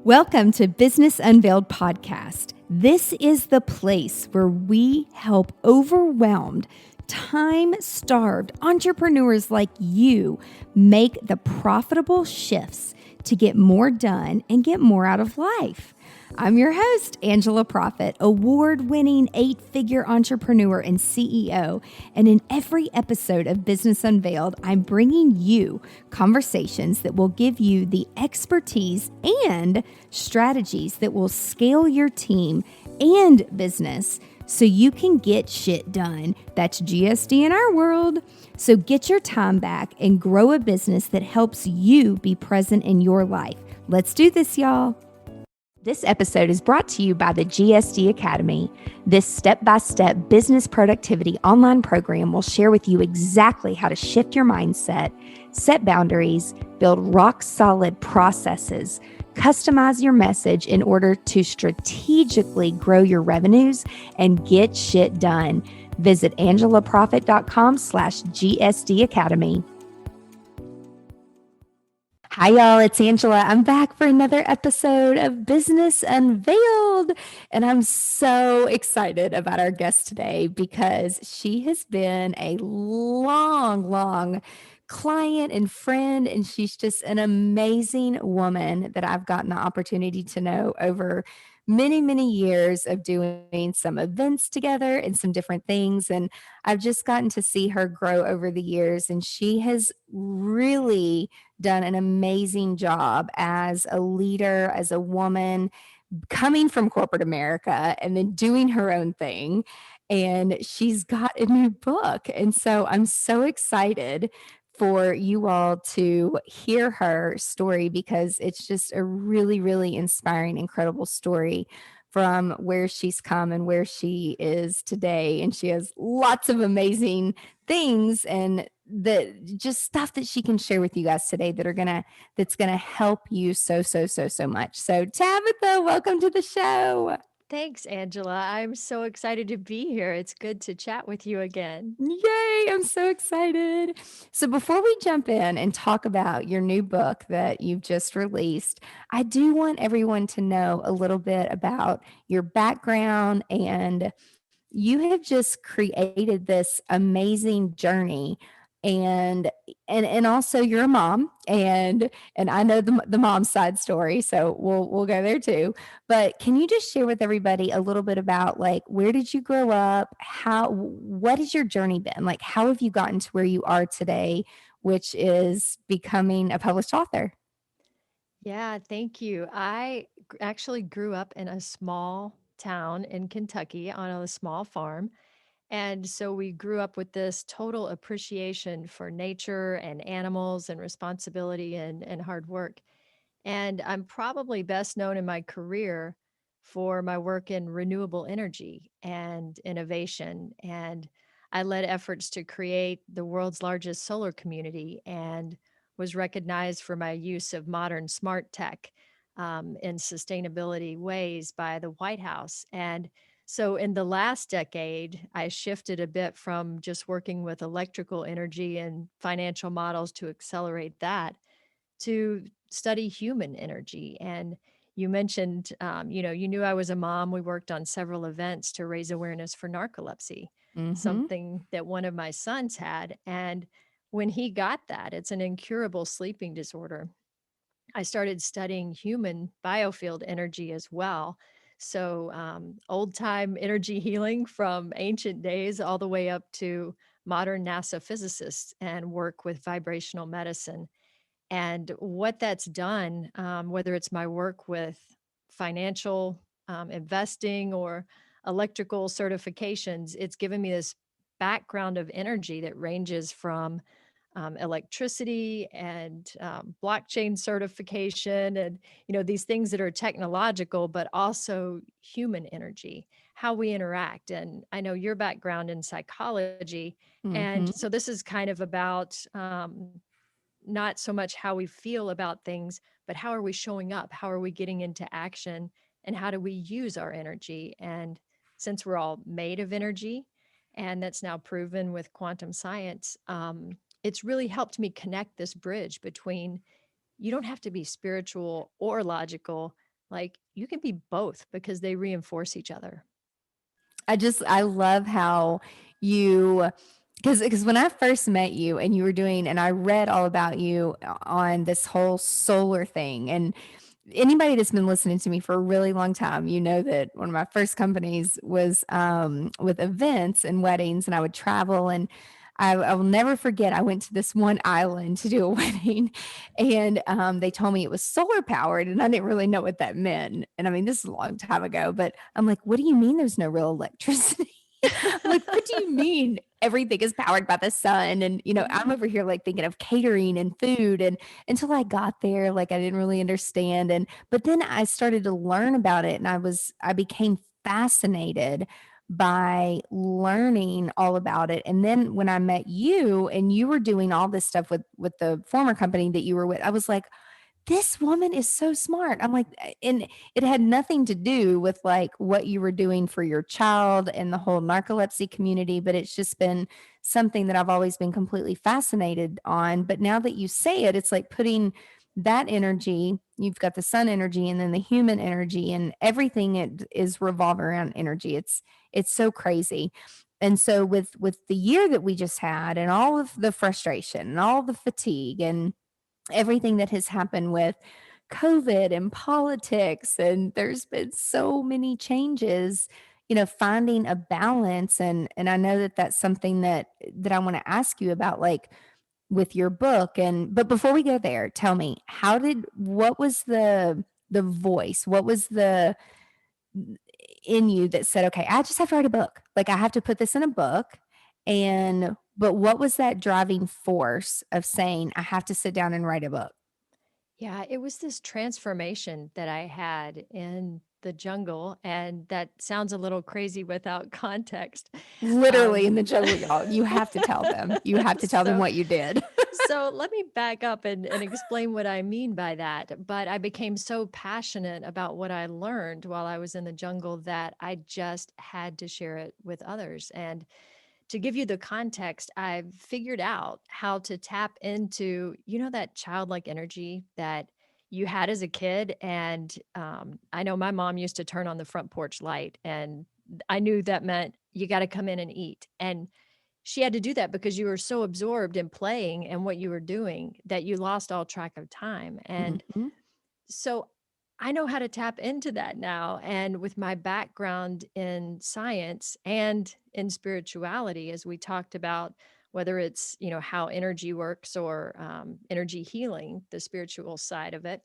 Welcome to Business Unveiled Podcast. This is the place where we help overwhelmed, time-starved entrepreneurs like you make the profitable shifts to get more done and get more out of life. I'm your host, Angela Proffitt, award-winning 8-figure entrepreneur and CEO. And in every episode of Business Unveiled, I'm bringing you conversations that will give you the expertise and strategies that will scale your team and business so you can get shit done. That's GSD in our world. So get your time back and grow a business that helps you be present in your life. Let's do this, y'all. This episode is brought to you by the GSD Academy. This step-by-step business productivity online program will share with you exactly how to shift your mindset, set boundaries, build rock-solid processes, customize your message in order to strategically grow your revenues and get shit done. Visit angelaproffitt.com/GSD Academy. Hi, y'all. It's Angela. I'm back for another episode of Business Unveiled. And I'm so excited about our guest today because she has been a long client and friend. And she's just an amazing woman that I've gotten the opportunity to know over many years of doing some events together and some different things. And I've just gotten to see her grow over the years. And she has really done an amazing job as a leader, as a woman, coming from corporate America and then doing her own thing. And she's got a new book. And so I'm so excited for you all to hear her story because it's just a really inspiring, incredible story from where she's come and where she is today. And she has lots of amazing things and just stuff that she can share with you guys today that's gonna help you so much. So Tabitha, welcome to the show. Thanks, Angela. I'm so excited to be here. It's good to chat with you again. Yay, I'm so excited. So before we jump in and talk about your new book that you've just released, I do want everyone to know a little bit about your background, and you have just created this amazing journey. And also you're a mom, and I know the mom side story, so we'll go there too. But can you just share with everybody a little bit about, like, where did you grow up? What has your journey been? Like, how have you gotten to where you are today, which is becoming a published author? Yeah, thank you. Actually grew up in a small town in Kentucky on a small farm. And so we grew up with this total appreciation for nature and animals and responsibility and hard work. And I'm probably best known in my career for my work in renewable energy and innovation. And I led efforts to create the world's largest solar community and was recognized for my use of modern smart tech in sustainability ways by the White House. And so in the last decade, I shifted a bit from just working with electrical energy and financial models to accelerate that to study human energy. And you mentioned, you knew I was a mom. We worked on several events to raise awareness for narcolepsy, Mm-hmm. something that one of my sons had. And when he got that, it's an incurable sleeping disorder. I started studying human biofield energy as well. So, old time energy healing from ancient days all the way up to modern NASA physicists and work with vibrational medicine. And what that's done, whether it's my work with financial investing or electrical certifications, it's given me this background of energy that ranges from electricity and blockchain certification and these things that are technological but also human energy, how we interact. And I know your background in psychology, Mm-hmm. and so this is kind of about not so much how we feel about things, but how are we showing up? How are we getting into action? And how do we use our energy? And since we're all made of energy, and that's now proven with quantum science, it's really helped me connect this bridge between you don't have to be spiritual or logical. Like you can be both because they reinforce each other. I love how you, because when I first met you and you were doing, and I read all about you on this whole solar thing, and anybody that's been listening to me for a really long time, you know that one of my first companies was with events and weddings, and I would travel. And I will never forget, I went to this one island to do a wedding, and they told me it was solar powered, and I didn't really know what that meant. And I mean, this is a long time ago, but I'm like, what do you mean there's no real electricity? I'm like, what do you mean everything is powered by the sun? And, I'm over here like thinking of catering and food. And until I got there, like I didn't really understand. But then I started to learn about it, and I became fascinated by learning all about it. And then when I met you and you were doing all this stuff with the former company that you were with, I was like, this woman is so smart. I'm like, and it had nothing to do with like what you were doing for your child and the whole narcolepsy community, but it's just been something that I've always been completely fascinated on. But now that you say it, it's like putting that energy, you've got the sun energy and then the human energy, and everything it is revolving around energy. It's so crazy. And so with the year that we just had and all of the frustration and all the fatigue and everything that has happened with COVID and politics, and there's been so many changes, finding a balance. And I know that that's something that I want to ask you about, like with your book. But before we go there, tell me, what was the voice? What was the in you that said, okay, I just have to write a book. Like I have to put this in a book. But what was that driving force of saying, I have to sit down and write a book? Yeah, it was this transformation that I had in the jungle, and that sounds a little crazy without context. Literally in Um, the jungle, y'all. You have to tell them. You have to tell them so what you did. so let me back up and explain what I mean by that. But I became so passionate about what I learned while I was in the jungle that I just had to share it with others. And to give you the context, I've figured out how to tap into, that childlike energy that you had as a kid. And I know my mom used to turn on the front porch light, and I knew that meant you got to come in and eat. And she had to do that because you were so absorbed in playing and what you were doing that you lost all track of time. And Mhm. so I know how to tap into that now. And with my background in science and in spirituality, as we talked about, whether it's, how energy works or energy healing, the spiritual side of it.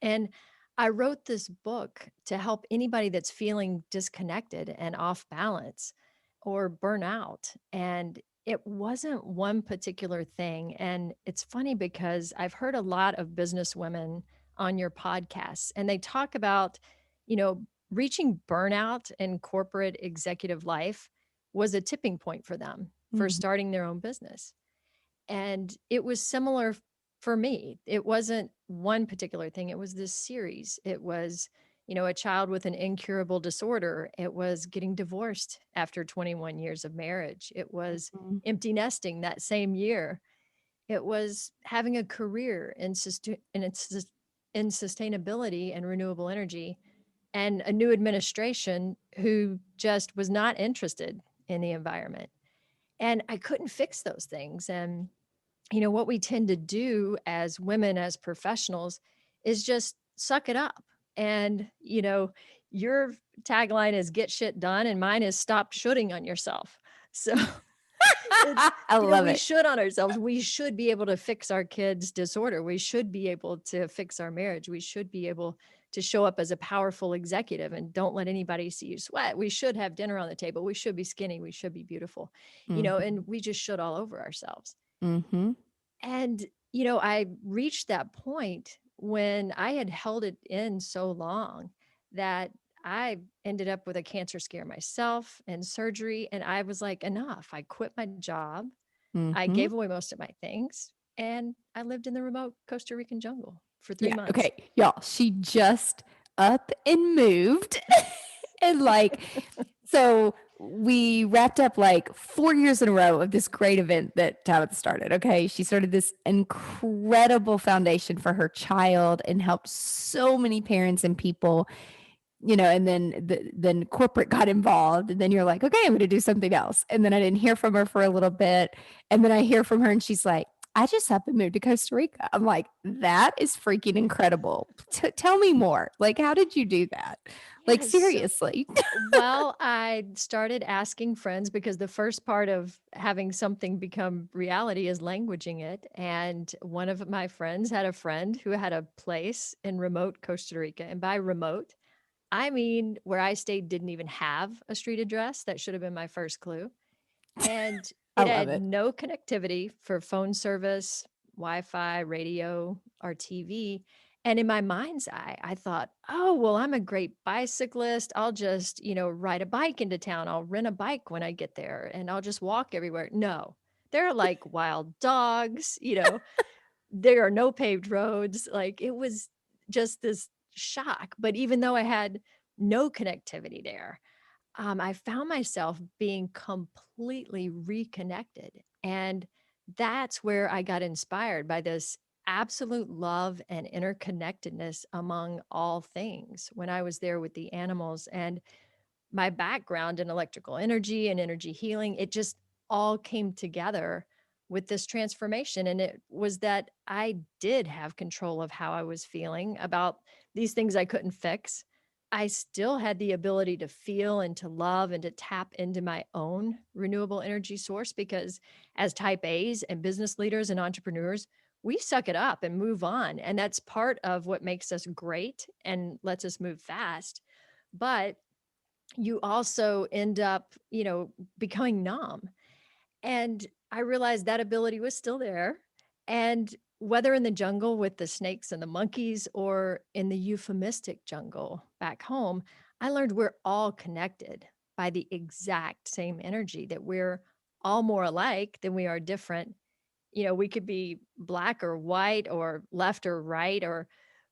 And I wrote this book to help anybody that's feeling disconnected and off balance or burnout. And it wasn't one particular thing. And it's funny because I've heard a lot of business women on your podcasts, and they talk about, you know, reaching burnout in corporate executive life was a tipping point for them for Mhm. starting their own business. And it was similar for me. It wasn't one particular thing, it was this series. It was, a child with an incurable disorder. It was getting divorced after 21 years of marriage. It was Mhm. empty nesting that same year. It was having a career in sustainability and renewable energy, and a new administration who just was not interested in the environment. And I couldn't fix those things. And what we tend to do as women, as professionals, is just suck it up. And, your tagline is get shit done, and mine is stop shooting on yourself. So it's, I love we it. should on ourselves. We should be able to fix our kids' disorder. We should be able to fix our marriage. We should be able to show up as a powerful executive and don't let anybody see you sweat. We should have dinner on the table. We should be skinny. We should be beautiful, Mhm. and we just should all over ourselves. Mhm. And, I reached that point when I had held it in so long that I ended up with a cancer scare myself and surgery. And I was like, enough. I quit my job. I Mhm. gave away most of my things, and I lived in the remote Costa Rican jungle for three Yeah. months. Okay, y'all. She just up and moved, and like, so we wrapped up like 4 years in a row of this great event that Tabitha started. Okay. She started this incredible foundation for her child and helped so many parents and people, and then corporate got involved, and then you're like, okay, I'm going to do something else. And then I didn't hear from her for a little bit. And then I hear from her and she's like, I just up and moved to Costa Rica. I'm like, that is freaking incredible. Tell me more. Like, how did you do that? Like, Yes. seriously. Well, I started asking friends because the first part of having something become reality is languaging it. And one of my friends had a friend who had a place in remote Costa Rica. And by remote, I mean where I stayed didn't even have a street address. That should have been my first clue. And I it love had it. no connectivity for phone service, Wi-Fi, radio, or TV. And in my mind's eye, I thought, oh, well, I'm a great bicyclist. I'll just, ride a bike into town. I'll rent a bike when I get there and I'll just walk everywhere. No, there are like wild dogs, there are no paved roads. Like it was just this shock. But even though I had no connectivity there, I found myself being completely reconnected. And that's where I got inspired by this absolute love and interconnectedness among all things when I was there with the animals. And my background in electrical energy and energy healing, it just all came together with this transformation. And it was that I did have control of how I was feeling about these things I couldn't fix. I still had the ability to feel and to love and to tap into my own renewable energy source because as type A's and business leaders and entrepreneurs, we suck it up and move on. And that's part of what makes us great and lets us move fast. But you also end up, becoming numb. And I realized that ability was still there. And whether in the jungle with the snakes and the monkeys or in the euphemistic jungle back home, I learned we're all connected by the exact same energy, that we're all more alike than we are different. We could be black or white or left or right or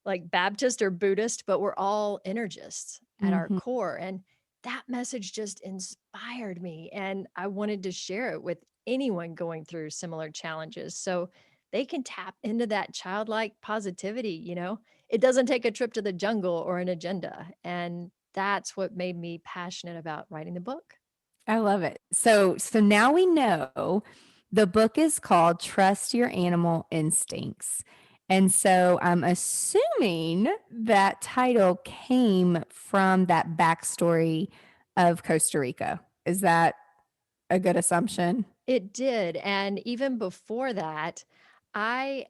like Baptist or Buddhist, but we're all energists at our Mhm. core. And that message just inspired me. And I wanted to share it with anyone going through similar challenges so they can tap into that childlike positivity. It doesn't take a trip to the jungle or an agenda. And that's what made me passionate about writing the book. I love it. So now we know the book is called Trust Your Animal Instincts. And so I'm assuming that title came from that backstory of Costa Rica. Is that a good assumption? It did, and even before that, I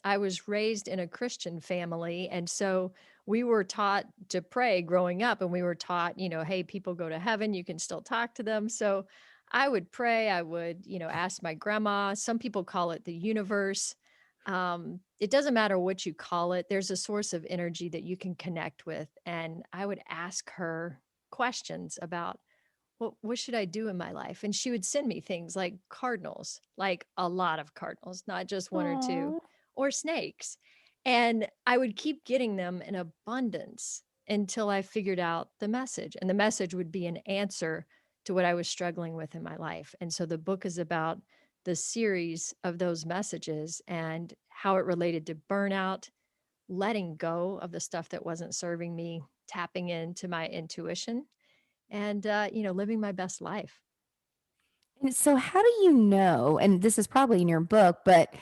was raised in a Christian family, and so we were taught to pray growing up, and we were taught, "Hey, people go to heaven, you can still talk to them." So I would pray, I would, ask my grandma. Some people call it the universe. It doesn't matter what you call it, there's a source of energy that you can connect with, and I would ask her questions about what should I do in my life? And she would send me things like cardinals, like a lot of cardinals, not just one or two, Oh, or snakes. And I would keep getting them in abundance until I figured out the message. And the message would be an answer to what I was struggling with in my life. And so the book is about the series of those messages and how it related to burnout, letting go of the stuff that wasn't serving me, tapping into my intuition, and living my best life. and so how do you know, and this is probably in your book, but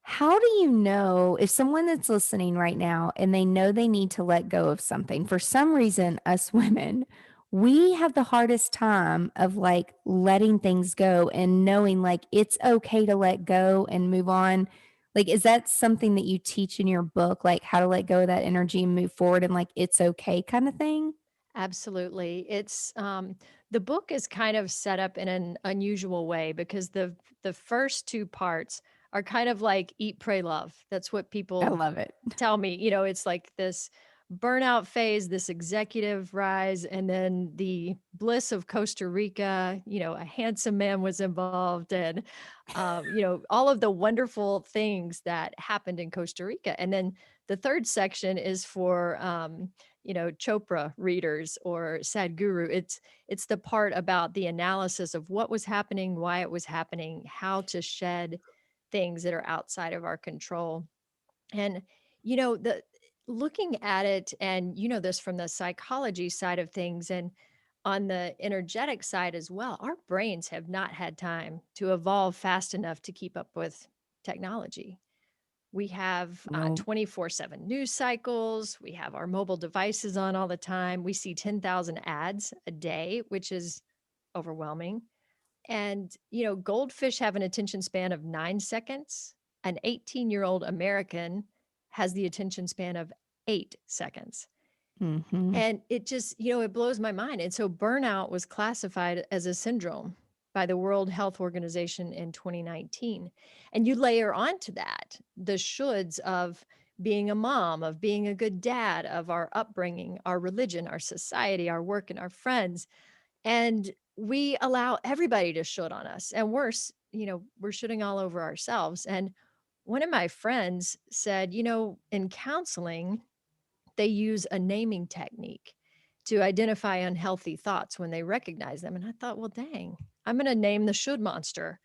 how do you know if someone that's listening right now and they know they need to let go of something? For some reason, us women, we have the hardest time of like letting things go and knowing like it's okay to let go and move on. Like, is that something that you teach in your book, like how to let go of that energy and move forward and like it's okay kind of thing? Absolutely. The book is kind of set up in an unusual way because the first two parts are kind of like eat, pray, love. That's what I people love it. tell me. It's like this burnout phase, this executive rise, and then the bliss of Costa Rica. A handsome man was involved, and all of the wonderful things that happened in Costa Rica. And then the third section is for Chopra readers or Sadhguru. It's the part about the analysis of what was happening, why it was happening, how to shed things that are outside of our control. And the looking at it, and this from the psychology side of things, and on the energetic side as well, our brains have not had time to evolve fast enough to keep up with technology. We have No. 24/7 news cycles. We have our mobile devices on all the time. We see 10,000 ads a day, which is overwhelming. And, goldfish have an attention span of 9 seconds. An 18-year-old American has the attention span of 8 seconds. Mm-hmm. And it just, it blows my mind. And so burnout was classified as a syndrome by the World Health Organization in 2019. And you layer onto that the shoulds of being a mom, of being a good dad, of our upbringing, our religion, our society, our work, and our friends. And we allow everybody to should on us. And worse, we're shooting all over ourselves. And one of my friends said, in counseling, they use a naming technique to identify unhealthy thoughts when they recognize them. And I thought, well, dang, I'm going to name the should monster.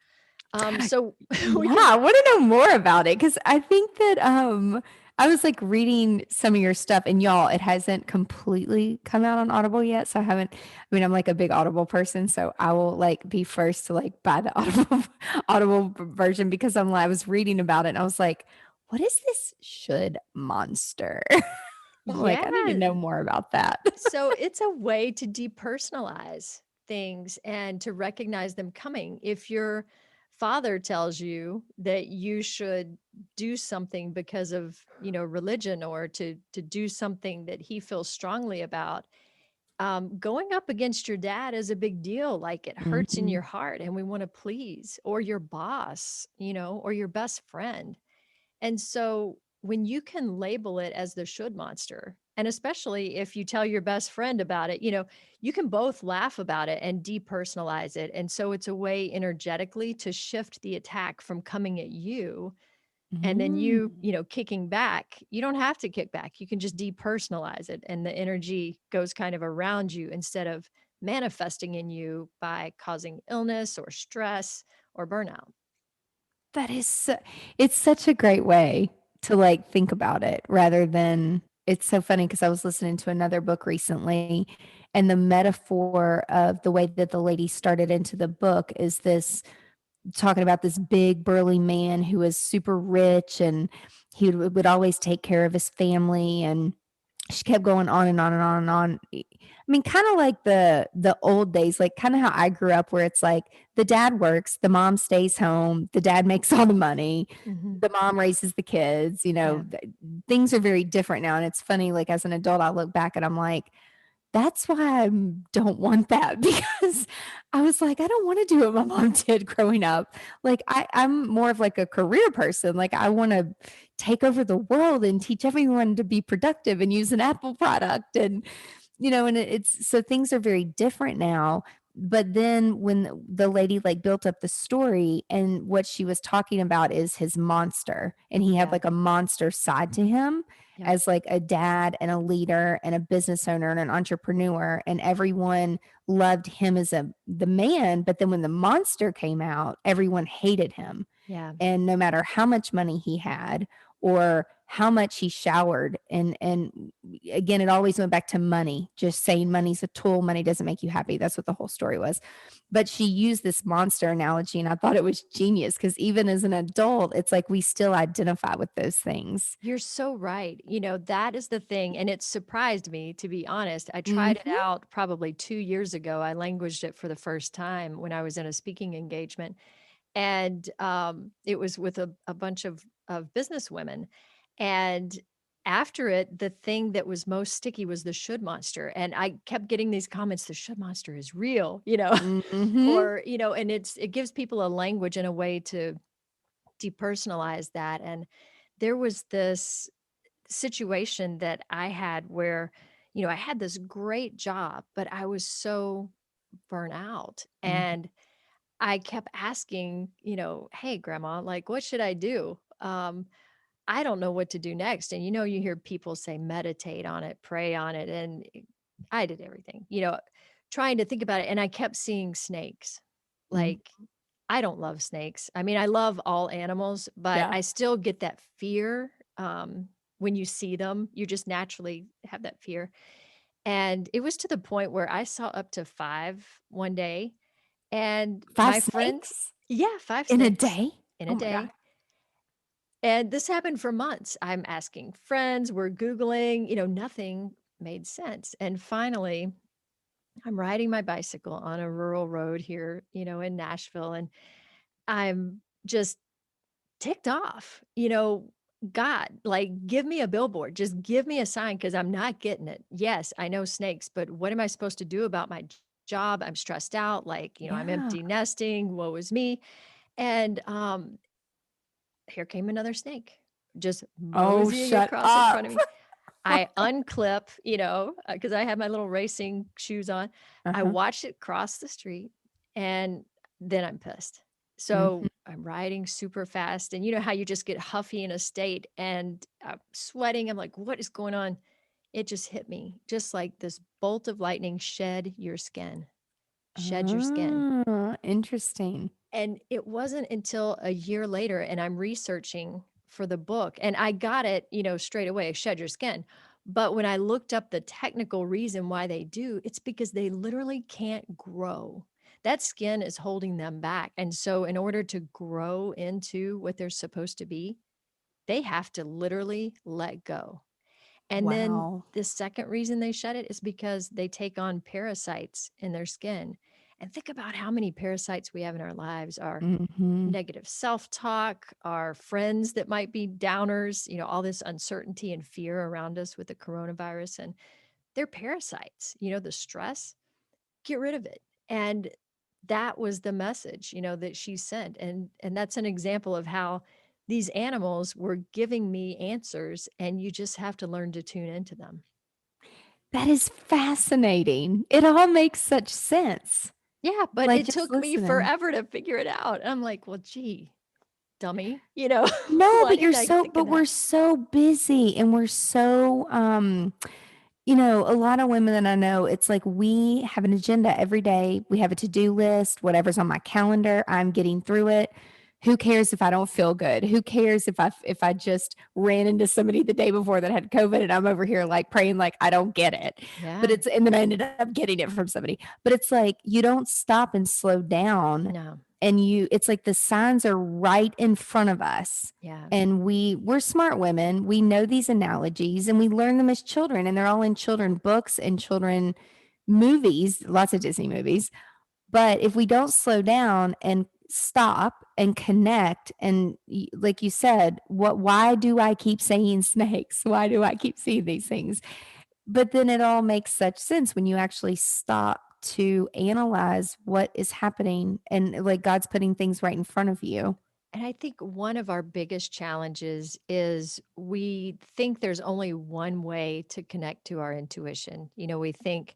So we Yeah, can, I want to know more about it because I think that I was like reading some of your stuff and y'all, it hasn't completely come out on Audible yet. So I haven't, I mean, I'm like a big Audible person, so I will like be first to like buy the Audible version because I was reading about it and I was like, what is this should monster? I'm like, yeah. I need to know more about that. So it's a way to depersonalize things and to recognize them coming. If your father tells you that you should do something because of, religion, or to do something that he feels strongly about, going up against your dad is a big deal. Like, it hurts in Mhm. your heart, and we want to please, or your boss, or your best friend. And so when you can label it as the should monster, and especially if you tell your best friend about it, you can both laugh about it and depersonalize it. And so it's a way energetically to shift the attack from coming at you, and then you, Mm. kicking back. You don't have to kick back. You can just depersonalize it, and the energy goes kind of around you instead of manifesting in you by causing illness or stress or burnout. That is it's such a great way to, like, think about it rather than it's so funny because I was listening to another book recently, and the metaphor of the way that the lady started into the book is this talking about this big burly man who was super rich, and he would always take care of his family, and she kept going on and on and on and on. I mean, kind of like the old days, like kind of how I grew up, where it's like the dad works, the mom stays home, the dad makes all the money, Hmm. the mom raises the kids. Yeah. Things are very different now, and it's funny. Like as an adult, I look back and I'm like, that's why I don't want that because I was like, I don't want to do what my mom did growing up. Like I'm more of like a career person. Like I want to take over the world and teach everyone to be productive and use an Apple product. And and it's so things are very different now. But then when the lady like built up the story and what she was talking about is his monster, and he had Yeah. like a monster side to him Yep. as like a dad and a leader and a business owner and an entrepreneur, and everyone loved him as the man. But then when the monster came out, everyone hated him, Yeah. and no matter how much money he had or how much he showered, and again it always went back to money, just saying money's a tool, money doesn't make you happy. That's what the whole story was. But she used this monster analogy and I thought it was genius because even as an adult it's like we still identify with those things. You're so right. That is the thing. And it surprised me, to be honest. I tried it Hmm. out probably 2 years ago. I languaged it for the first time when I was in a speaking engagement. And it was with a bunch of business women. And after it, the thing that was most sticky was the should monster. And I kept getting these comments, the should monster is real, Hmm. or, and it gives people a language and a way to depersonalize that. And there was this situation that I had where, I had this great job, but I was so burnt out. Mhm. And I kept asking, hey, grandma, like, what should I do? I don't know what to do next. And, you hear people say, meditate on it, pray on it. And I did everything, trying to think about it. And I kept seeing snakes. Mhm. Like, I don't love snakes. I mean, I love all animals, but Yeah. I still get that fear. When you see them, you just naturally have that fear. And it was to the point where I saw up to 5 one day, and 5 my friends, snakes yeah, 5 in a snakes day? in a Oh my god. day. And this happened for months. I'm asking friends, we're Googling, nothing made sense. And finally, I'm riding my bicycle on a rural road here, in Nashville, and I'm just ticked off. God, like, give me a billboard, just give me a sign because I'm not getting it. Yes, I know snakes, but what am I supposed to do about my job? I'm stressed out. Like, I'm Yeah. empty nesting. Woe is me. And here came another snake, just Oh, moseying shut across in front up. of me. I unclip, because I had my little racing shoes on. I Uh-huh. watched it cross the street, and then I'm pissed. Mhm. So I'm riding super fast, and you know how you just get huffy in a state, and I'm sweating. I'm like, what is going on? It just hit me, just like this bolt of lightning. Shed your skin, shed your skin. Ah, interesting. And it wasn't until a year later, and I'm researching for the book, and I got it, straight away, shed your skin. But when I looked up the technical reason why they do, it's because they literally can't grow. That skin is holding them back. And so, in order to grow into what they're supposed to be, they have to literally let go. And then Wow. the second reason they shed it is because they take on parasites in their skin. And think about how many parasites we have in our lives are Mhm. negative self-talk, our friends that might be downers, all this uncertainty and fear around us with the coronavirus, and they're parasites, the stress, get rid of it. And that was the message, that she sent. And that's an example of how these animals were giving me answers, and you just have to learn to tune into them. That is fascinating. It all makes such sense. Yeah, but Like, it just took me listening. forever to figure it out. And I'm like, well, gee, dummy, No, why but didn't I think of we're that? so busy and we're so, a lot of women that I know, it's like we have an agenda every day. We have a to-do list, whatever's on my calendar, I'm getting through it. Who cares if I don't feel good? Who cares if I just ran into somebody the day before that had COVID and I'm over here like praying like I don't get it. But Yeah. it's and then I ended up getting it from somebody. But it's like you don't stop and slow down No. and it's like the signs are right in front of us Yeah. and we're smart women, we know these analogies and we learn them as children and they're all in children books and children movies, lots of Disney movies. But if we don't slow down and stop and connect and like you said, why do I keep saying snakes, why do I keep seeing these things? But then it all makes such sense when you actually stop to analyze what is happening and like God's putting things right in front of you. And I think one of our biggest challenges is we think there's only one way to connect to our intuition. We think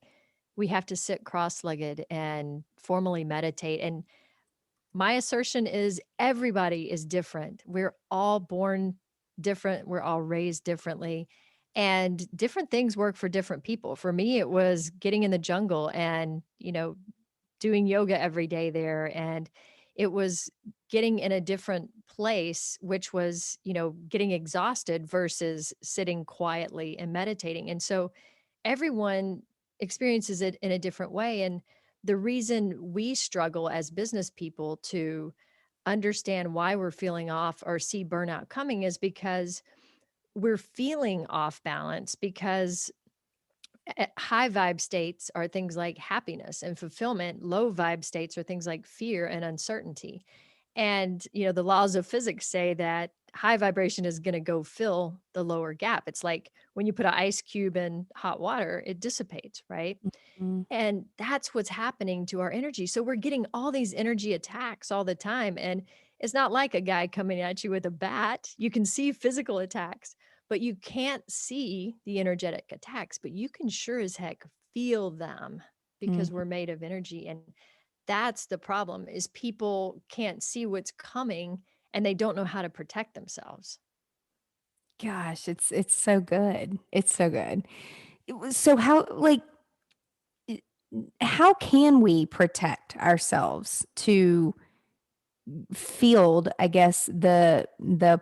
we have to sit cross legged and formally meditate. And my assertion is everybody is different. We're all born different, we're all raised differently. And different things work for different people. For me, it was getting in the jungle and, doing yoga every day there, and it was getting in a different place, which was, getting exhausted versus sitting quietly and meditating. And so everyone experiences it in a different way. And the reason we struggle as business people to understand why we're feeling off or see burnout coming is because we're feeling off balance because high vibe states are things like happiness and fulfillment. Low vibe states are things like fear and uncertainty. And, the laws of physics say that high vibration is going to go fill the lower gap. It's like when you put an ice cube in hot water, it dissipates, right? Mm. And that's what's happening to our energy. So we're getting all these energy attacks all the time. And it's not like a guy coming at you with a bat. You can see physical attacks, but you can't see the energetic attacks, but you can sure as heck feel them because Mm. we're made of energy. And that's the problem, is people can't see what's coming and they don't know how to protect themselves. Gosh, it's so good. It's so good. So how like how can we protect ourselves to field, I guess, the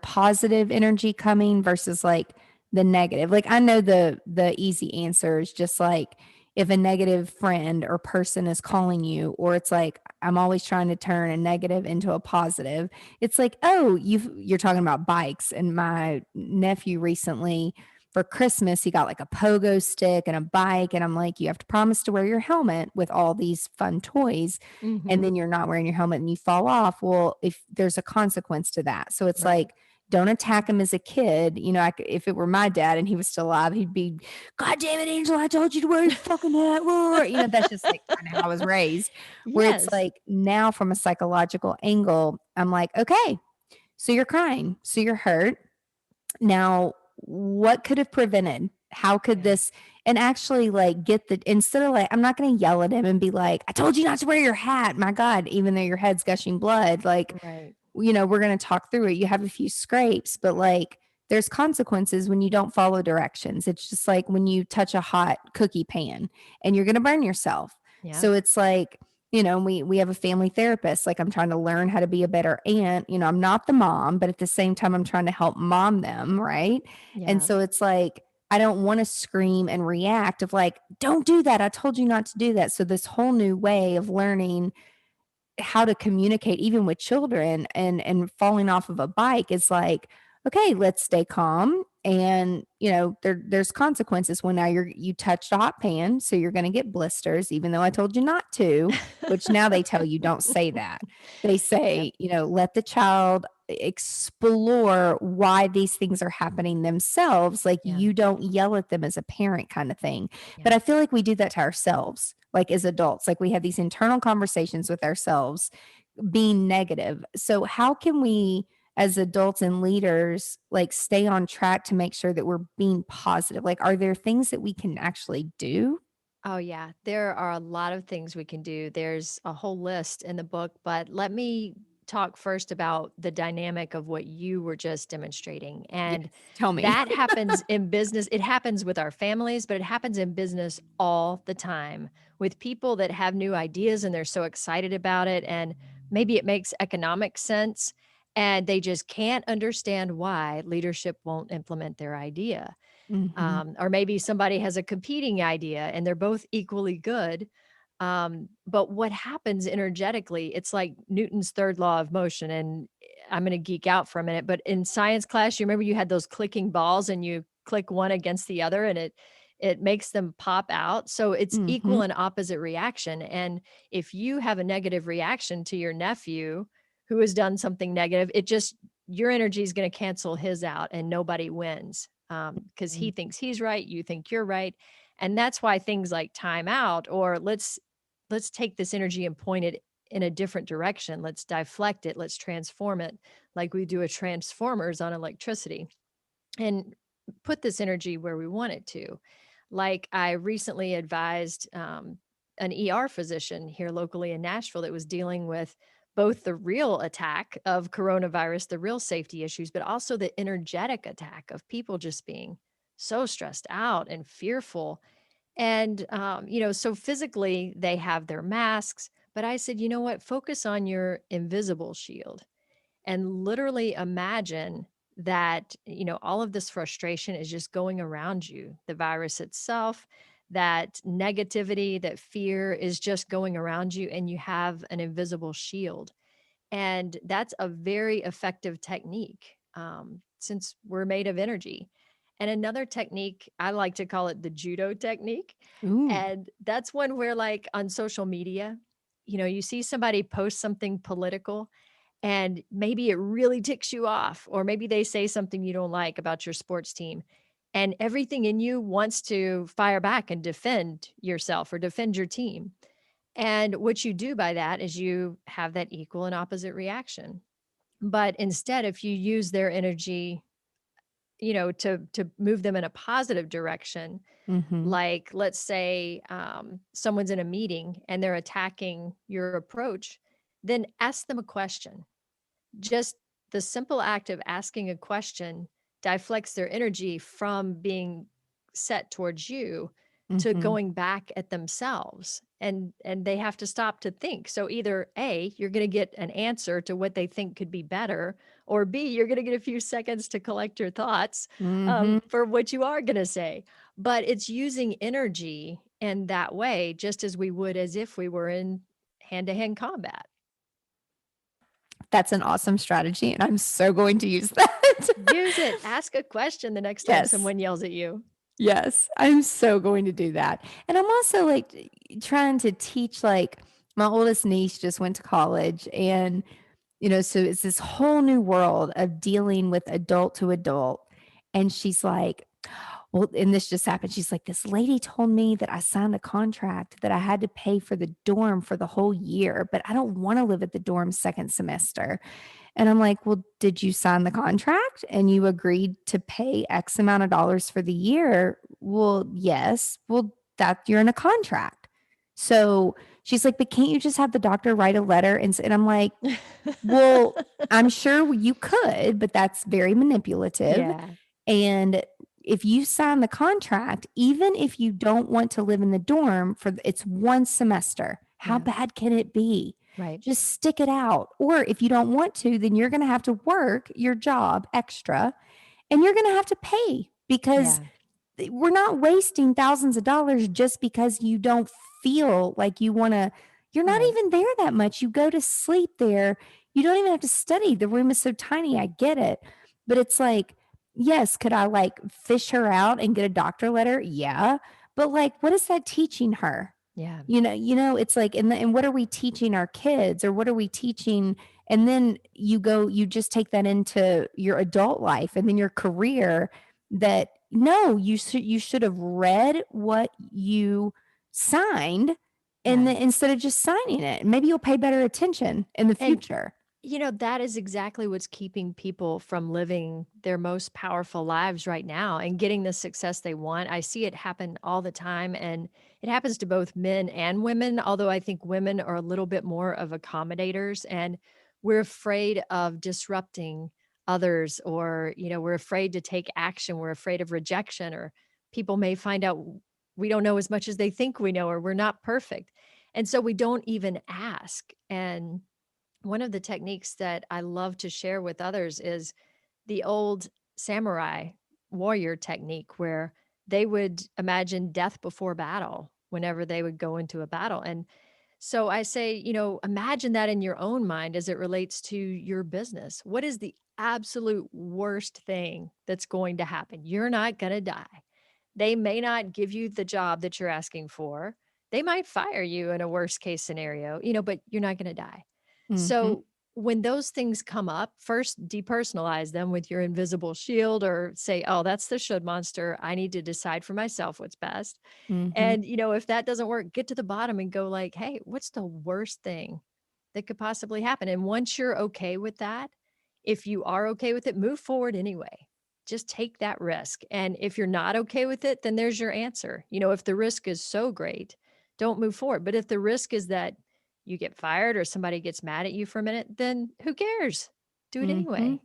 positive energy coming versus like the negative? Like I know the easy answer is just like if a negative friend or person is calling you, or it's like I'm always trying to turn a negative into a positive. It's like, oh, you're talking about bikes. And my nephew recently for Christmas, he got like a pogo stick and a bike. And I'm like, you have to promise to wear your helmet with all these fun toys, and Hmm. then you're not wearing your helmet and you fall off. Well, if there's a consequence to that. So it's Right. like, don't attack him as a kid. You know, if it were my dad and he was still alive, he'd be, God damn it, Angel, I told you to wear your fucking hat. You know, that's just like kind of how I was raised. Where it's Yes. like now from a psychological angle, I'm like, okay, so you're crying. So you're hurt. Now, what could have prevented? How could Yeah. this, and actually like get the, instead of like, I'm not going to yell at him and be like, I told you not to wear your hat. My God, even though your head's gushing blood, like, Right. you know, we're going to talk through it. You have a few scrapes, but like, there's consequences when you don't follow directions. It's just like when you touch a hot cookie pan and you're going to burn yourself. Yeah. So it's like, you know, we have a family therapist. Like I'm trying to learn how to be a better aunt. You know, I'm not the mom, but at the same time, I'm trying to help mom them, right? And Yeah. so it's like I don't want to scream and react of like, don't do that. I told you not to do that. So this whole new way of learning how to communicate even with children and falling off of a bike is like, okay, let's stay calm. And you know there's consequences when now you touched a hot pan, so you're going to get blisters even though I told you not to, which now they tell you don't say that. They Yep. say, you know, let the child explore why these things are happening themselves. Like Yeah. you don't yell at them as a parent kind of thing. Yeah. But I feel like we do that to ourselves, like as adults. Like we have these internal conversations with ourselves being negative. So, how can we, as adults and leaders, like stay on track to make sure that we're being positive? Like, are there things that we can actually do? Oh, yeah. There are a lot of things we can do. There's a whole list in the book, but let me talk first about the dynamic of what you were just demonstrating. Yes. And Tell me. that happens in business. It happens with our families, but it happens in business all the time with people that have new ideas and they're so excited about it. And maybe it makes economic sense and they just can't understand why leadership won't implement their idea. Hmm. Or maybe somebody has a competing idea and they're both equally good. But what happens energetically, it's like Newton's third law of motion. And I'm going to geek out for a minute, but in science class, you remember you had those clicking balls and you click one against the other and it makes them pop out. So it's Hmm. equal and opposite reaction. And if you have a negative reaction to your nephew who has done something negative, it just, your energy is going to cancel his out and nobody wins, because he thinks he's right, you think you're right. And that's why things like time out or let's take this energy and point it in a different direction. Let's deflect it. Let's transform it like we do with transformers on electricity and put this energy where we want it to. Like I recently advised an ER physician here locally in Nashville that was dealing with both the real attack of coronavirus, the real safety issues, but also the energetic attack of people just being so stressed out and fearful. And, so physically they have their masks, but I said, you know what? Focus on your invisible shield and literally imagine that all of this frustration is just going around you, the virus itself, that negativity, that fear is just going around you and you have an invisible shield. And that's a very effective technique, since we're made of energy. And another technique, I like to call it the judo technique. Ooh. And that's one where, like on social media, you see somebody post something political and maybe it really ticks you off, or maybe they say something you don't like about your sports team. And everything in you wants to fire back and defend yourself or defend your team. And what you do by that is you have that equal and opposite reaction. But instead, if you use their energy to move them in a positive direction. Mm-hmm. Like, let's say someone's in a meeting and they're attacking your approach, then ask them a question. Just the simple act of asking a question deflects their energy from being set towards you to Mm-hmm. going back at themselves, and they have to stop to think. So either A, you're going to get an answer to what they think could be better, or B, you're going to get a few seconds to collect your thoughts Mm-hmm. for what you are going to say. But it's using energy in that way, just as we would as if we were in hand-to-hand combat. That's an awesome strategy, and I'm so going to use that. Use it. Ask a question the next time Yes. someone yells at you. Yes, I'm so going to do that. And I'm also like trying to teach, like my oldest niece just went to college, and so it's this whole new world of dealing with adult to adult. And she's like, well, and this just happened. She's like, this lady told me that I signed a contract that I had to pay for the dorm for the whole year, but I don't want to live at the dorm second semester. And I'm like, well, did you sign the contract and you agreed to pay X amount of dollars for the year? Well, yes. Well, that you're in a contract. So she's like, but can't you just have the doctor write a letter? And I'm like, well, I'm sure you could, but that's very manipulative. Yeah. And if you sign the contract, even if you don't want to live in the dorm it's one semester, how Yeah. bad can it be? Right. Just stick it out. Or if you don't want to, then you're going to have to work your job extra and you're going to have to pay because we're not wasting thousands of dollars just because you don't feel like you want to. You're not Right. even there that much. You go to sleep there. You don't even have to study. The room is so tiny. I get it. But it's like, yes, could I like fish her out and get a doctor letter? Yeah. But like, what is that teaching her? Yeah. It's like, and what are we teaching our kids, or what are we teaching? And then you just take that into your adult life and then your career, that no, you should have read what you signed, and then instead of just signing it, maybe you'll pay better attention in the And future. that is exactly what's keeping people from living their most powerful lives right now and getting the success they want. I see it happen all the time, and it happens to both men and women, although I think women are a little bit more of accommodators, and we're afraid of disrupting others, or, we're afraid to take action. We're afraid of rejection, or people may find out we don't know as much as they think we know, or we're not perfect. And so we don't even ask. And one of the techniques that I love to share with others is the old samurai warrior technique, where they would imagine death before battle whenever they would go into a battle. And so I say, imagine that in your own mind as it relates to your business. What is the absolute worst thing that's going to happen? You're not going to die. They may not give you the job that you're asking for. They might fire you in a worst case scenario, but you're not going to die. Mm-hmm. So when those things come up, first depersonalize them with your invisible shield, or say, oh, that's the should monster. I need to decide for myself what's best. Mm-hmm. And, if that doesn't work, get to the bottom and go like, hey, what's the worst thing that could possibly happen? And once you're okay with that, if you are okay with it, move forward anyway. Just take that risk. And if you're not okay with it, then there's your answer. If the risk is so great, don't move forward. But if the risk is that you get fired or somebody gets mad at you for a minute, then who cares? Do it Mm-hmm. anyway.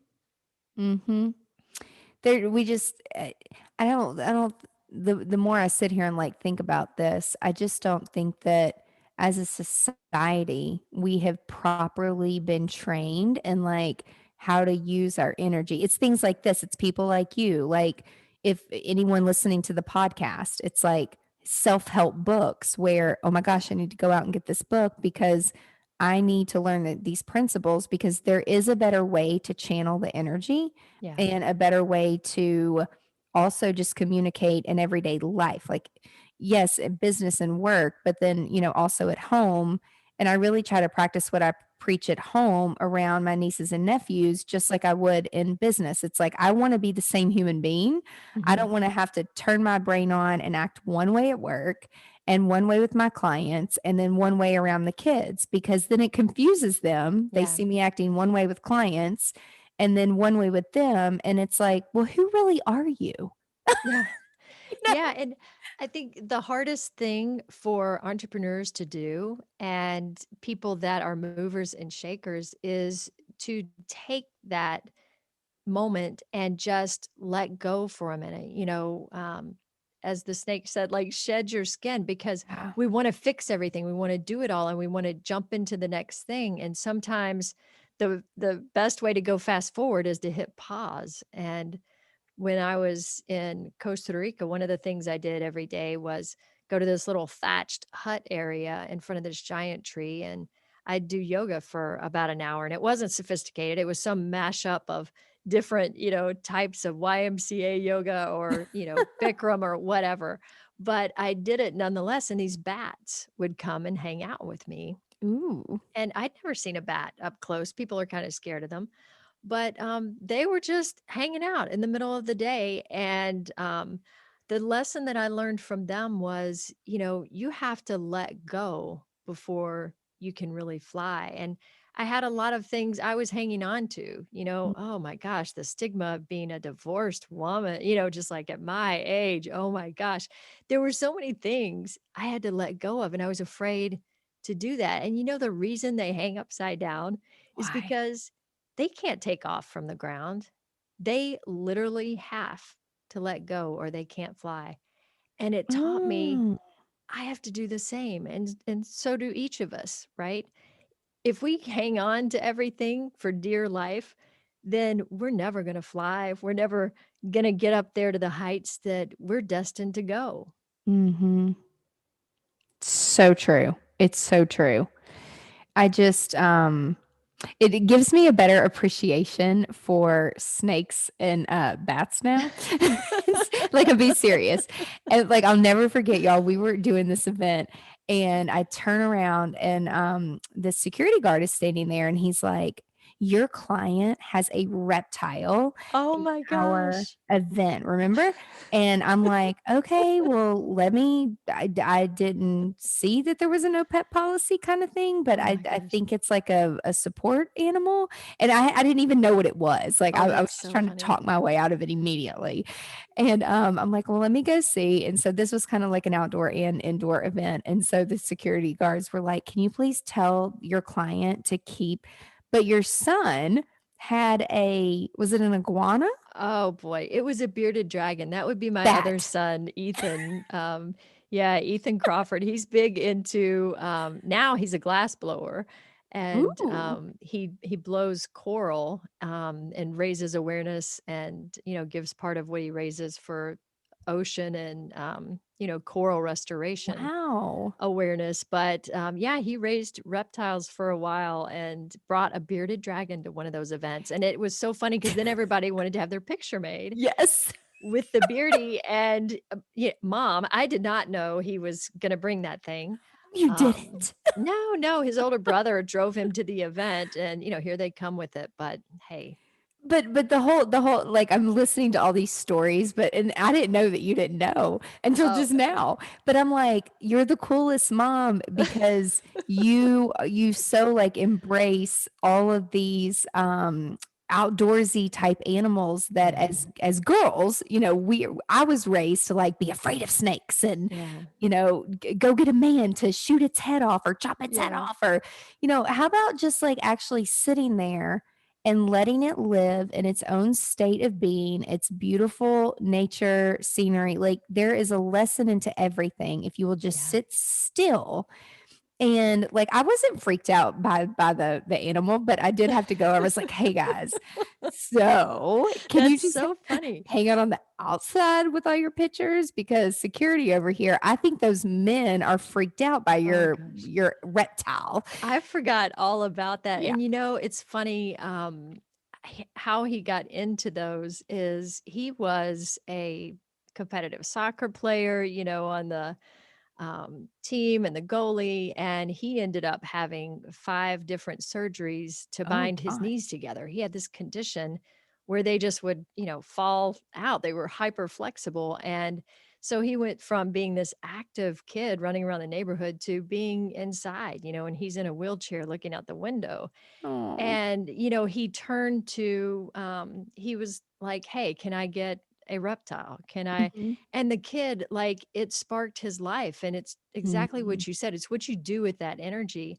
Mm-hmm. We just, I don't, the more I sit here and like think about this, I just don't think that as a society, we have properly been trained in like how to use our energy. It's things like this. It's people like you. Like if anyone listening to the podcast, it's like self-help books where, oh my gosh, I need to go out and get this book because I need to learn these principles, because there is a better way to channel the energy Yeah. and a better way to also just communicate in everyday life. Like, yes, in business and work, but then, also at home. And I really try to practice what I preach at home around my nieces and nephews, just like I would in business. It's like, I want to be the same human being. I don't want to have to turn my brain on and act one way at work and one way with my clients and then one way around the kids, because then it confuses them. They Yeah. see me acting one way with clients and then one way with them. And it's like, well, who really are you? Yeah. You Yeah, know? and I think the hardest thing for entrepreneurs to do and people that are movers and shakers is to take that moment and just let go for a minute, as the snake said, like shed your skin because Yeah. we want to fix everything. We want to do it all and we want to jump into the next thing. And sometimes the best way to go fast forward is to hit pause. And when I was in Costa Rica, one of the things I did every day was go to this little thatched hut area in front of this giant tree and I'd do yoga for about an hour and it wasn't sophisticated. It was some mashup of different, types of YMCA yoga or, Bikram or whatever. But I did it nonetheless. And these bats would come and hang out with me. Ooh. And I'd never seen a bat up close. People are kind of scared of them. But, they were just hanging out in the middle of the day, and, the lesson that I learned from them was, you have to let go before you can really fly, and I had a lot of things I was hanging on to, oh my gosh, the stigma of being a divorced woman, just like at my age, oh my gosh. There were so many things I had to let go of, and I was afraid to do that, and the reason they hang upside down is Why? because they can't take off from the ground. They literally have to let go or they can't fly. And it taught me Mm. I have to do the same and so do each of us, right? If we hang on to everything for dear life, then we're never going to fly. We're never going to get up there to the heights that we're destined to go. Mhm. So true. It's so true. I just, it gives me a better appreciation for snakes and, bats now. Like, I'll be serious. And, like, I'll never forget, y'all, we were doing this event, and I turn around, and, the security guard is standing there, and he's like, "Your client has a reptile Oh in my our gosh. event, remember?" And I'm like, "Okay, well, let me." I didn't see that there was a no pet policy kinda thing, but Oh my I gosh. think it's like a support animal, and I didn't even know what it was. Like, Oh, I that's was just so trying to funny. talk my way out of it immediately. And, I'm like, "Well, let me go see." And so this was kinda like an outdoor and indoor event, and so the security guards were like, "Can you please tell your client to keep" but your son had a was it an iguana? Oh boy, it was a bearded dragon. That would be my other That. son, Ethan. Yeah, Ethan Crawford. He's big into now he's a glass blower and Ooh, he blows coral and raises awareness and gives part of what he raises for ocean and coral restoration wow. awareness, but, yeah, he raised reptiles for a while and brought a bearded dragon to one of those events, and it was so funny because then everybody wanted to have their picture made Yes. with the beardy and, yeah, mom, I did not know he was gonna bring that thing. You didn't? No, no, his older brother drove him to the event and, here they come with it, but hey. But the whole like, I'm listening to all these stories, but and I didn't know that you didn't know until Oh just now. But I'm like, "You're the coolest mom because you so, like, embrace all of these, outdoorsy type animals that Mhm. as girls, I was raised to, like, be afraid of snakes and, Yeah, go get a man to shoot its head off or chop its head yeah, off or, how about just, like, actually sitting there and letting it live in its own state of being, its beautiful nature, scenery. Like there is a lesson into everything if you will just yeah. sit still. And like I wasn't freaked out by the animal, but I did have to go. I was like, "Hey guys, so can you That's just so funny. hang out on the outside with all your pictures because security over here, I think those men are freaked out by Oh your gosh. your reptile." I forgot all about that, Yeah. and, it's funny, how he got into those is he was a competitive soccer player, on the, team and the goalie, and he ended up having 5 different surgeries to Oh bind his god. knees together. He had this condition where they just would, fall out. They were hyper flexible, and So he went from being this active kid running around the neighborhood to being inside, and he's in a wheelchair looking out the window. Oh. And, he turned to, he was like, "Hey, can I get a reptile? Can I?" Mhm. And the kid, like, it sparked his life. And it's exactly Mhm. what you said. It's what you do with that energy.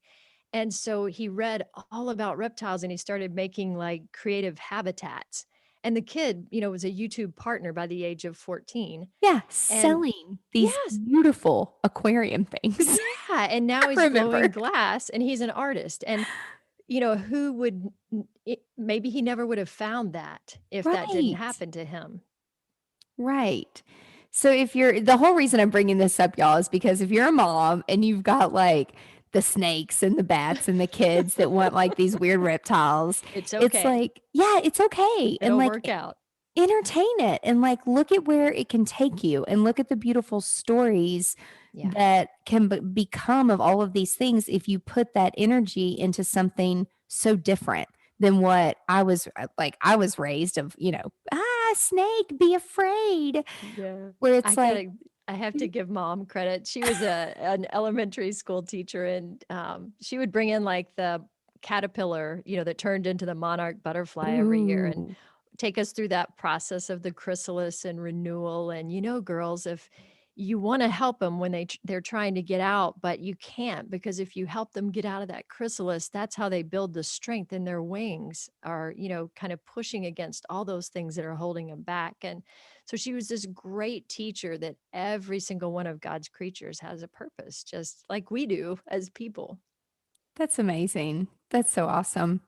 And so he read all about reptiles and he started making like creative habitats. And the kid, was a YouTube partner by the age of 14. Yeah, And selling these yes, beautiful aquarium things. yeah. And now I he's remember. blowing glass and he's an artist. And who would maybe he never would have found that if that didn't Right. happen to him. Right. So if you're the whole reason I'm bringing this up, y'all, is because if you're a mom and you've got like the snakes and the bats and the kids that want like these weird reptiles, It's it's okay. like, yeah, it's okay. And It'll like work out. entertain it and like look at where it can take you and look at the beautiful stories Yeah. that can become of all of these things if you put that energy into something so different than what I was raised of, snake, be afraid, Yeah. where I it's like, gotta I have to give mom credit. She was an elementary school teacher, and she would bring in like the caterpillar, that turned into the monarch butterfly every year and ooh, take us through that process of the chrysalis and renewal. And girls, if you want to help them when they're trying to get out, but you can't, because if you help them get out of that chrysalis, that's how they build the strength in their wings, are kind of pushing against all those things that are holding them back. And so she was this great teacher that every single one of God's creatures has a purpose, just like we do as people. that's amazing. That's so awesome.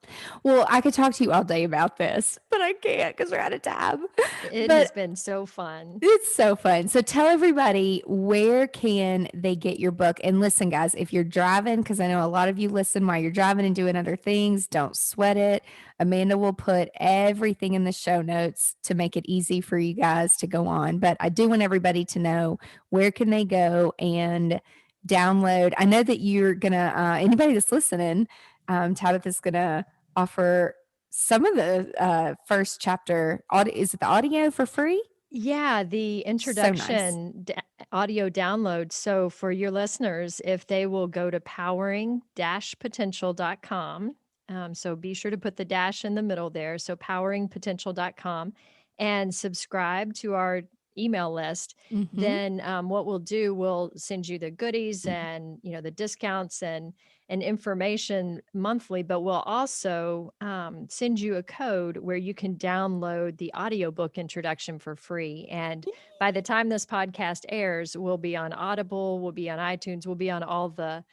Well, I could talk to you all day about this, but I can't because we're out of time. It has But been so fun. it's so fun. So tell everybody, where can they get your book? And listen, guys, if you're driving, because I know a lot of you listen while you're driving and doing other things, don't sweat it. Amanda will put everything in the show notes to make it easy for you guys to go on. But I do want everybody to know, where can they go and download. I know that you're gonna anybody that's listening, Tabitha's gonna offer some of the first chapter audio. Is it the audio for free? Yeah, the So nice. introduction audio download. So for your listeners, if they will go to powering-potential.com, so be sure to put the dash in the middle there. So poweringpotential.com, and subscribe to our email list. Mhm. Then what we'll do, we'll send you the goodies and the discounts and information monthly, but we'll also send you a code where you can download the audiobook introduction for free. And by the time this podcast airs, we'll be on Audible, we'll be on iTunes, we'll be on all the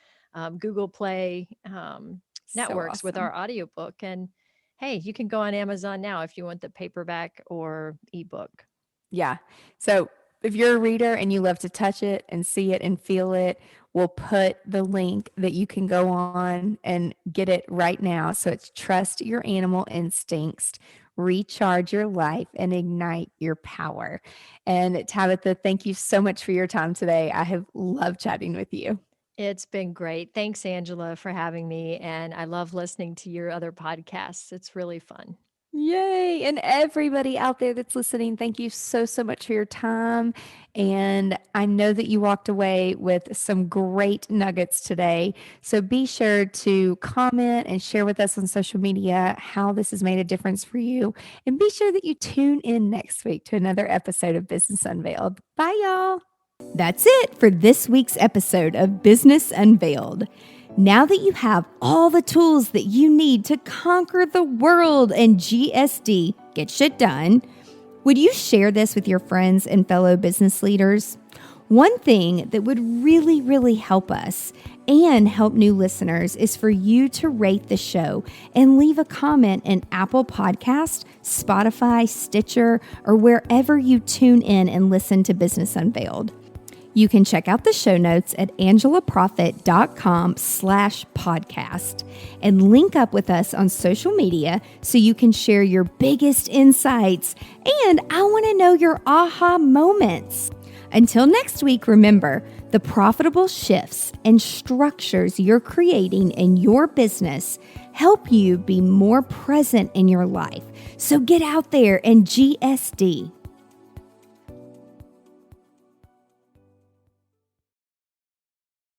Google Play So networks with awesome. our audiobook. And hey, you can go on Amazon now if you want the paperback or ebook. Yeah. So if you're a reader and you love to touch it and see it and feel it, we'll put the link that you can go on and get it right now. So it's Trust Your Animal Instincts, Recharge Your Life, and Ignite Your Power. And Tabitha, thank you so much for your time today. I have loved chatting with you. It's been great. Thanks, Angela, for having me. And I love listening to your other podcasts. It's really fun. Yay. And everybody out there that's listening, thank you so, so much for your time. And I know that you walked away with some great nuggets today. So be sure to comment and share with us on social media how this has made a difference for you. And be sure that you tune in next week to another episode of Business Unveiled. Bye, y'all. That's it for this week's episode of Business Unveiled. Now that you have all the tools that you need to conquer the world and GSD, get shit done, would you share this with your friends and fellow business leaders? One thing that would really, really help us and help new listeners is for you to rate the show and leave a comment in Apple Podcast, Spotify, Stitcher, or wherever you tune in and listen to Business Unveiled. You can check out the show notes at angelaproffitt.com/podcast and link up with us on social media so you can share your biggest insights. And I want to know your aha moments. Until next week, remember, the profitable shifts and structures you're creating in your business help you be more present in your life. So get out there and GSD.